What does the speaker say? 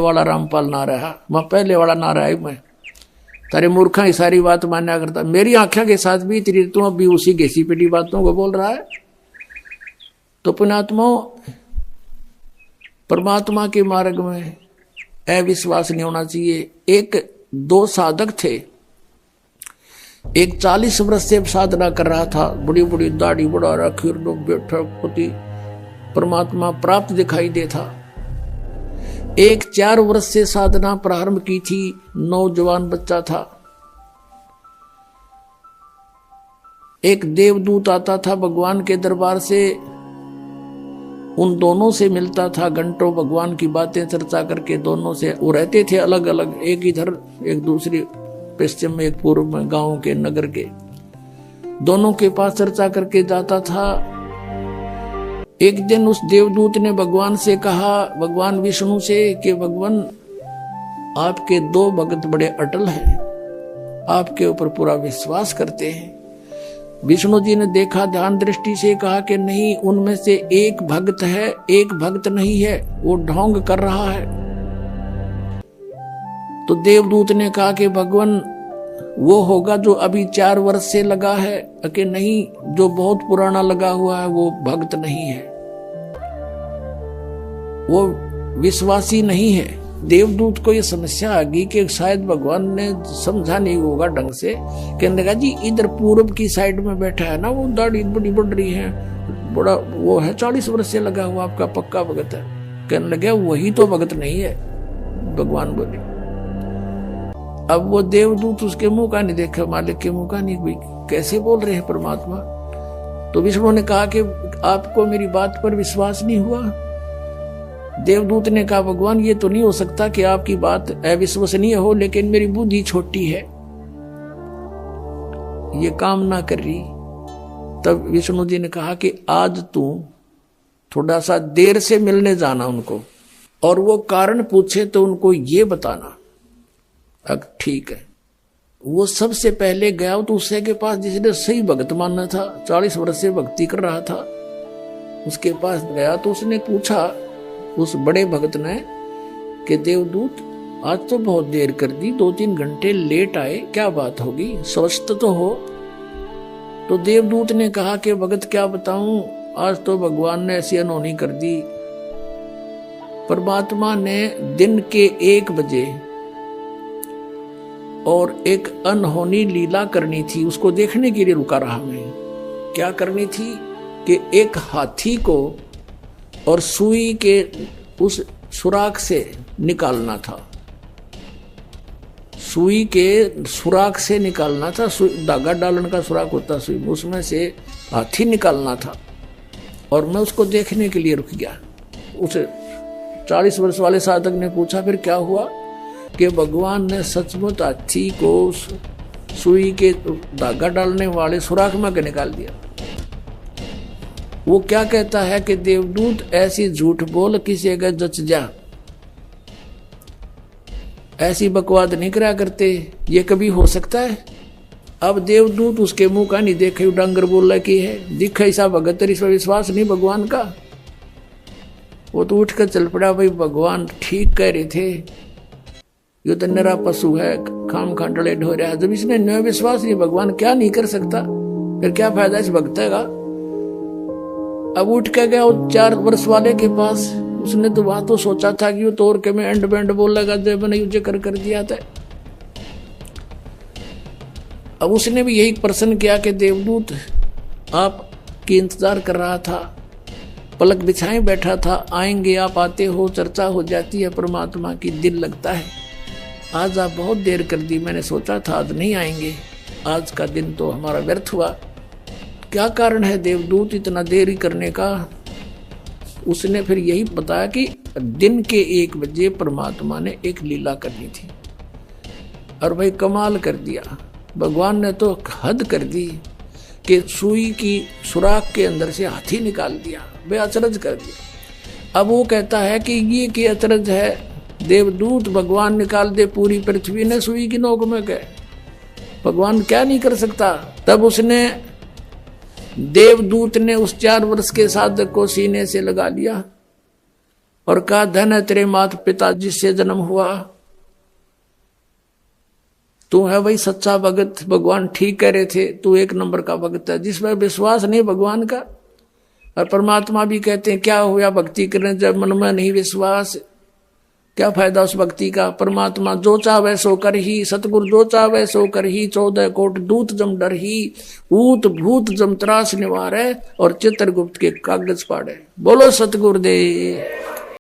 वाला रामपाल ना रहा, मैं पहले वाला ना रहा मैं। तारे मूर्खा ही सारी बात मान्या करता, मेरी आंखों के साथ भी तेरी तू अभी उसी घिसी पिटी बातों को बोल रहा है। तो पुण्यात्मा, परमात्मा के मार्ग में अविश्वास नहीं होना चाहिए। एक दो साधक थे, एक 40 वर्ष से साधना कर रहा था, बड़ी बड़ी दाढ़ी बढ़ा रखी, लोग बैठा पति परमात्मा प्राप्त दिखाई देता। एक 4 वर्ष से साधना प्रारंभ की थी, नौजवान बच्चा था। एक देवदूत आता था भगवान के दरबार से, उन दोनों से मिलता था, घंटों भगवान की बातें चर्चा करके दोनों से। वो रहते थे अलग अलग, एक इधर एक दूसरी पश्चिम में, एक पूर्व में, गांव के नगर के। दोनों के पास चर्चा करके जाता था। एक दिन उस देवदूत ने भगवान से कहा, भगवान विष्णु से, कि भगवान आपके 2 भक्त बड़े अटल हैं, आपके ऊपर पूरा विश्वास करते हैं। विष्णु जी ने देखा, ध्यान दृष्टि से कहा कि नहीं, उनमें से एक भक्त है, एक भक्त नहीं है, वो ढोंग कर रहा है। तो देवदूत ने कहा कि भगवान वो होगा जो अभी 4 वर्ष से लगा है, कि नहीं, जो बहुत पुराना लगा हुआ है वो भक्त नहीं है, वो विश्वासी नहीं है। देवदूत को ये समस्या आ गई कि शायद भगवान ने समझा नहीं होगा ढंग से। कहने लगा, जी इधर पूर्व की साइड में बैठा है ना, वो दाढ़ी बड़ी बढ़ रही है, बड़ा वो है, 40 वर्ष से लगा हुआ, आपका पक्का भगत है। कहने लगा, वही तो भगत नहीं है, भगवान बोले। अब वो देवदूत उसके मुंह का नहीं देखा, मालिक के मुंह का नहीं, कैसे बोल रहे हैं परमात्मा। तो विष्णु ने कहा कि आपको मेरी बात पर विश्वास नहीं हुआ। देवदूत ने कहा, भगवान ये तो नहीं हो सकता कि आपकी बात अविश्वसनीय हो, लेकिन मेरी बुद्धि छोटी है, ये काम ना कर रही। तब विष्णु जी ने कहा कि आज तू थोड़ा सा देर से मिलने जाना उनको, और वो कारण पूछे तो उनको ये बताना। ठीक है। वो सबसे पहले गया तो उससे के पास, जिसने सही भगत मानना था, 40 वर्ष से भक्ति कर रहा था, उसके पास गया तो उसने पूछा उस बड़े भगत ने कि देवदूत आज तो बहुत देर कर दी, 2-3 घंटे लेट आए, क्या बात होगी, स्वस्थ तो हो। तो देवदूत ने कहा कि भगत क्या बताऊं, आज तो भगवान ने ऐसी अनहोनी कर दी। परमात्मा ने दिन के 1 बजे और एक अनहोनी लीला करनी थी, उसको देखने के लिए रुका रहा मैं। क्या करनी थी कि एक हाथी को और सुई के उस सुराख से निकालना था, सुई के सुराख से निकालना था, धागा डालने का सुराख होता सुई, उसमें से हाथी निकालना था। और मैं उसको देखने के लिए रुक गया। उस 40 वर्ष वाले साधक ने पूछा, फिर क्या हुआ? कि भगवान ने सचमुच हाथी को सुई के धागा डालने वाले सुराख में निकाल दिया। वो क्या कहता है कि देवदूत ऐसी झूठ बोल किसी अगर जच जा, ऐसी बकवाद नहीं करा करते, ये कभी हो सकता है? अब देवदूत उसके मुंह का नहीं देखे, डांगर बोल की है, दिखा ऐसा भगत, इस पर विश्वास नहीं भगवान का। वो तो उठ कर चल पड़ा, भाई भगवान ठीक कह रहे थे, ये तो नरा पशु है, खाम खांडले ढो रहा है। जब इसने न विश्वास नहीं, भगवान क्या नहीं कर सकता, फिर क्या फायदा इस भक्त का। अब उठ के गया 4 वर्ष वाले के पास, उसने तो वहां तो सोचा था कि वो तोड़ के मैं एंड बैंड बोल लगा, जब मैंने युद्ध कर दिया था। अब उसने भी यही प्रश्न किया कि देवदूत आपकी इंतजार कर रहा था, पलक बिछाए बैठा था, आएंगे आप, आते हो, चर्चा हो जाती है परमात्मा की, दिल लगता है। आज आप बहुत देर कर दी, मैंने सोचा था आज नहीं आएंगे, आज का दिन तो हमारा व्यर्थ हुआ। क्या कारण है देवदूत इतना देरी करने का? उसने फिर यही बताया कि दिन के 1 बजे परमात्मा ने एक लीला करनी थी। और भाई कमाल कर दिया, भगवान ने तो हद कर दी कि सुई की सुराख के अंदर से हाथी निकाल दिया, भाई अचरज कर दिया। अब वो कहता है कि ये की अचरज है, देवदूत भगवान निकाल दे पूरी पृथ्वी ने सुई की नोक में गए, भगवान क्या नहीं कर सकता। तब उसने देवदूत ने उस 4 वर्ष के साधक को सीने से लगा लिया और कहा धन है तेरे माता पिता जिससे जन्म हुआ, तू है वही सच्चा भगत, भगवान ठीक कह रहे थे, तू एक नंबर का भगत है। जिसमें विश्वास नहीं भगवान का, और परमात्मा भी कहते हैं क्या हुआ भक्ति करने जब मन में नहीं विश्वास, क्या फायदा उस भक्ति का। परमात्मा जो चाहे सो कर ही, सतगुरु जो चाहे सो कर ही, 14 कोट दूत जम डर ही, ऊत भूत जम त्रास निवारे, और चित्रगुप्त के कागज पाड़े। बोलो सतगुरुदेव।